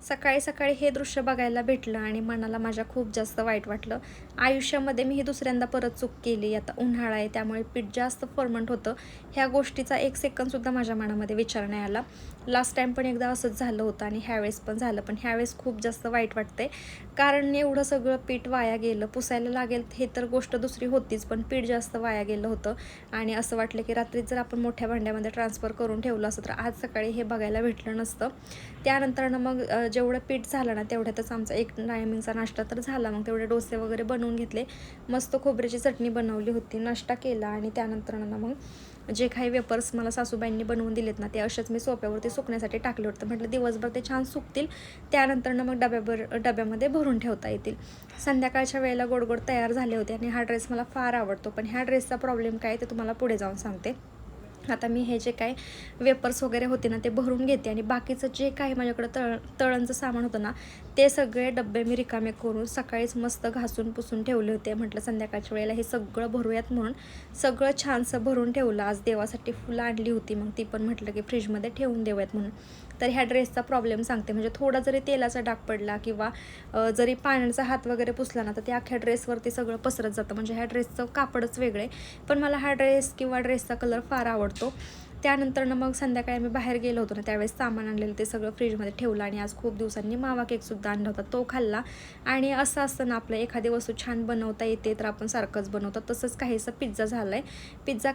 सकाळी सकाळी हे दृश्य बघायला भेटलं आणि मनाला माझ्या खूप जास्त वाईट वाटलं. आयुष्यामध्ये मी ही दुसऱ्यांदा परत चूक केली. आता उन्हाळा आहे त्यामुळे पीठ जास्त फर्मंट होतं. ह्या गोष्टीचा 1 सेकंदसुद्धा माझ्या मनामध्ये विचार नाही आला. लास्ट टाईम पण एकदा असंच झालं होतं आणि ह्यावेळेस पण झालं. पण ह्यावेळेस खूप जास्त वाईट वाटतंय. कारण एवढं सगळं पीठ वाया गेलं. पुसायला लागेल हे तर गोष्ट दुसरी होतीच, पण पीठ जास्त वाया गेलं होतं. आणि असं वाटलं की रात्रीच जर आपण मोठ्या भांड्यामध्ये ट्रान्सफर करून ठेवलं असतं तर आज सकाळी हे बघायला भेटलं नसतं. त्यानंतर मग जेवढं पीठ झालं ना तेवढ्यातच आमचा एक टायमिंगचा नाश्ता तर झाला. मग तेवढे डोसे वगैरे बनवून घेतले. मस्त खोबऱ्याची चटणी बनवली होती, नाश्ता केला आणि त्यानंतर ना मग जे काही वेपर्स मला सासूबाईंनी बनवून दिलेत ना ते असेच मी सोप्यावरती सुकण्यासाठी टाकले होते. म्हटलं दिवसभर ते छान सुकतील, त्यानंतर मग डब्यामध्ये भरून ठेवता येतील. संध्याकाळच्या वेळेला गोड गोड तयार झाले होते आणि हा ड्रेस मला फार आवडतो. पण ह्या ड्रेसचा प्रॉब्लेम काय ते तुम्हाला पुढे जाऊन सांगते. आता मी हे जे काय वेपर्स वगैरे होते ना ते भरून घेते आणि बाकीचं जे काही माझ्याकडं तळणचं सामान होतं ना ते सगळे डब्बे मी रिकामे करून सकाळीच मस्त घासून पुसून ठेवले होते. म्हटलं संध्याकाळच्या वेळेला हे सगळं भरूयात म्हणून सगळं छानसं भरून ठेवलं. आज देवासाठी फुलं आणली होती, मग ती पण म्हटलं की फ्रीजमध्ये ठेवून देऊयात म्हणून. तर ह्या ड्रेसचा प्रॉब्लेम सांगते, म्हणजे थोडा जरी तेलाचा डाग पडला किंवा जरी पाण्याचा हात वगैरे पुसला ना तर ते अख्ख्या ड्रेसवरती सगळं पसरत जातं. म्हणजे ह्या ड्रेसचं कापडच वेगळं आहे, पण मला हा ड्रेस किंवा ड्रेसचा कलर फार आवडतो. त्यानंतर मग संध्याकाळी आम्ही बाहेर गेलो होतो ना त्यावेळेस सामान आणलेलं ते सगळं फ्रीजमध्ये ठेवलं आणि आज खूप दिवसांनी मावा केकसुद्धा आणला होता, तो खाल्ला. आणि असं असतं ना आपलं एखादी वस्तू छान बनवता येते तर आपण सारखंच बनवतो. तसंच काहीसं पिझ्झा झाला आहे. पिझ्झा